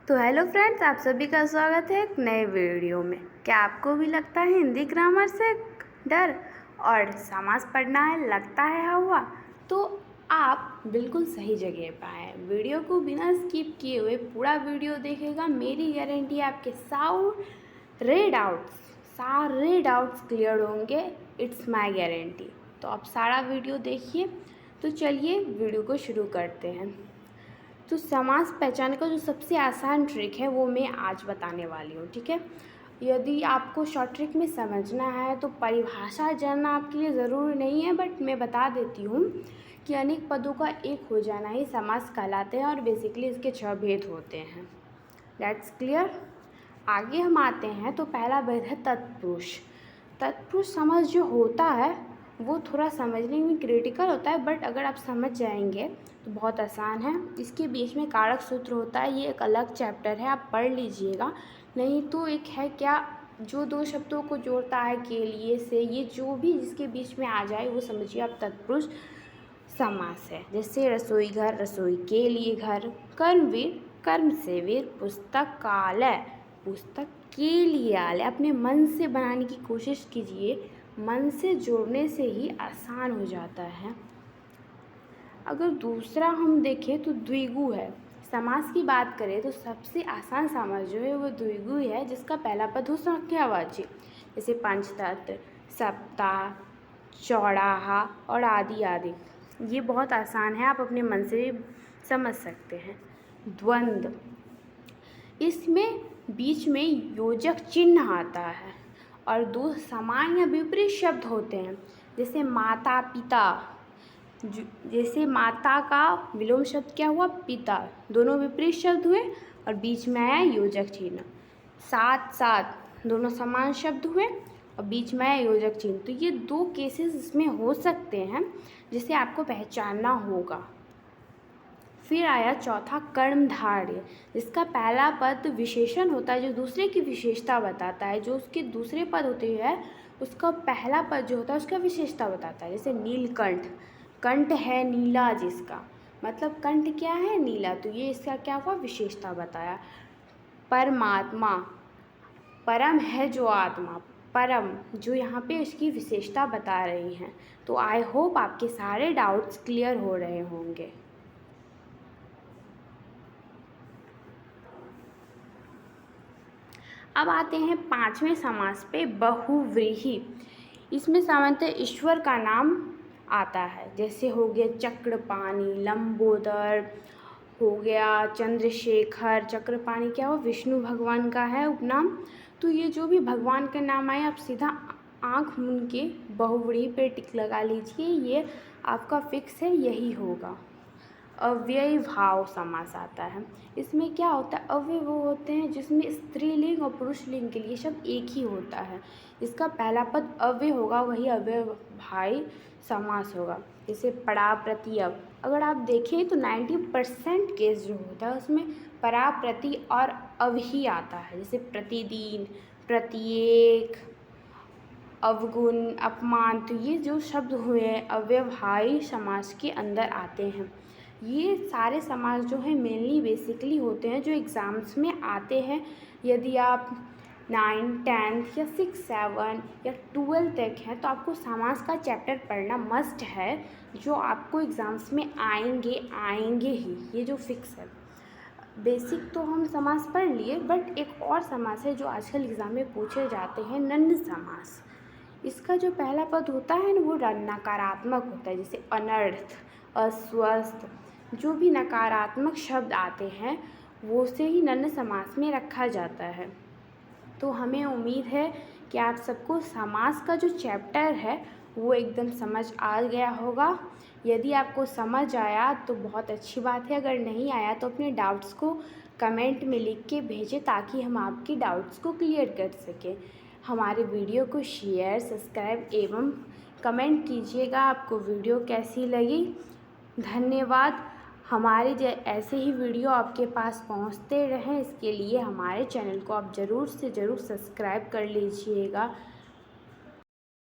तो hello friends, आप सभी का स्वागत है एक नए वीडियो में। क्या आपको भी लगता है हिंदी ग्रामर से डर और समास पढ़ना है लगता है हवा? तो आप बिल्कुल सही जगह पर आए हैं। वीडियो को बिना स्किप किए हुए पूरा वीडियो देखेगा, मेरी गारंटी आपके सारे डाउट्स क्लियर होंगे। It's my guarantee. तो आप सारा वीडियो देखिए। तो चलिए वीडियो को शुरू करते हैं। तो समास पहचान का जो सबसे आसान ट्रिक है वो मैं आज बताने वाली हूँ, ठीक है। यदि आपको शॉर्ट ट्रिक में समझना है तो परिभाषा जानना आपके लिए ज़रूरी नहीं है, बट मैं बता देती हूँ कि अनेक पदों का एक हो जाना ही समास कहलाते हैं और बेसिकली इसके 6 भेद होते हैं। That's clear. आगे हम आते हैं तो पहला भेद है तत्पुरुष। तत्पुरुष समास जो होता है वो थोड़ा समझने में क्रिटिकल होता है, बट अगर आप समझ जाएंगे तो बहुत आसान है। इसके बीच में कारक सूत्र होता है, ये एक अलग चैप्टर है, आप पढ़ लीजिएगा। नहीं तो एक है क्या, जो दो शब्दों को जोड़ता है के लिए से, ये जो भी जिसके बीच में आ जाए वो समझिए आप तत्पुरुष समास है। जैसे रसोई घर, रसोई के लिए घर, कर्मवीर, कर्म से वीर, पुस्तकालय, पुस्तक के लिए आलय। अपने मन से बनाने की कोशिश कीजिए, मन से जोड़ने से ही आसान हो जाता है। अगर दूसरा हम देखें तो द्विगु है। समास की बात करें तो सबसे आसान समास जो है वो द्विगु है, जिसका पहला पद हो संख्यावाची, जैसे पंचतंत्र, सप्ताह, चौराहा और आदि आदि। ये बहुत आसान है, आप अपने मन से भी समझ सकते हैं। द्वंद्व, इसमें बीच में योजक चिन्ह आता है और दो समान या विपरीत शब्द होते हैं, जैसे माता पिता। जैसे माता का विलोम शब्द क्या हुआ, पिता, दोनों विपरीत शब्द हुए और बीच में आया योजक चिन्ह। साथ साथ, दोनों समान शब्द हुए और बीच में आया योजक चिन्ह। तो ये दो केसेस इसमें हो सकते हैं जिसे आपको पहचानना होगा। फिर आया चौथा कर्मधारय, जिसका पहला पद विशेषण होता है जो दूसरे की विशेषता बताता है। जो उसके दूसरे पद होते हैं उसका पहला पद जो होता है उसका विशेषता बताता है। जैसे नीलकंठ, कंठ है नीला जिसका, मतलब कंठ क्या है, नीला, तो ये इसका क्या हुआ, विशेषता बताया। परमात्मा, परम है जो आत्मा, परम, जो यहाँ पे इसकी विशेषता बता रही हैं। तो आई होप आपके सारे डाउट्स क्लियर हो रहे होंगे। अब आते हैं पांचवें समास पे, बहुव्रीहि। इसमें सामान्यतः ईश्वर का नाम आता है, जैसे हो गया चक्रपाणि, लंबोदर, हो गया चंद्रशेखर। चक्रपाणि क्या हो, विष्णु भगवान का है उपनाम। तो ये जो भी भगवान का नाम आए आप सीधा आँख मूंद के बहुव्रीहि पे टिक लगा लीजिए, ये आपका फिक्स है, यही होगा। अव्ययी भाव समास आता है। इसमें क्या होता है, अव्यय वो होते हैं जिसमें स्त्रीलिंग और पुरुष लिंग के लिए शब्द एक ही होता है। इसका पहला पद अव्यय होगा, वही अव्ययभावी समास होगा। जैसे परा प्रत्यय, अगर आप देखें तो 90% केस जो होता है उसमें परा प्रति और अव ही आता है। जैसे प्रतिदिन, प्रत्येक, अवगुण, अपमान। तो ये जो शब्द हुए अव्ययभावी समास के अंदर आते हैं। ये सारे समास जो हैं मेनली बेसिकली होते हैं जो एग्ज़ाम्स में आते हैं। यदि आप 9, 10 या 6, 7 या 12 तक हैं तो आपको समास का चैप्टर पढ़ना मस्ट है, जो आपको एग्ज़ाम्स में आएंगे ही, ये जो फिक्स है। बेसिक तो हम समास पढ़ लिए, बट एक और समास है जो आजकल एग्ज़ाम में पूछे जाते हैं, नन्द समास। इसका जो पहला पद होता है ना वो नकारात्मक होता है, जैसे अनर्थ, अस्वस्थ। जो भी नकारात्मक शब्द आते हैं वो से ही नन्द समास में रखा जाता है। तो हमें उम्मीद है कि आप सबको समास का जो चैप्टर है वो एकदम समझ आ गया होगा। यदि आपको समझ आया तो बहुत अच्छी बात है, अगर नहीं आया तो अपने डाउट्स को कमेंट में लिख के भेजें ताकि हम आपकी डाउट्स को क्लियर कर सकें। हमारे वीडियो को शेयर, सब्सक्राइब एवं कमेंट कीजिएगा आपको वीडियो कैसी लगी। धन्यवाद। हमारे ऐसे ही वीडियो आपके पास पहुंचते रहें, इसके लिए हमारे चैनल को आप ज़रूर से ज़रूर सब्सक्राइब कर लीजिएगा।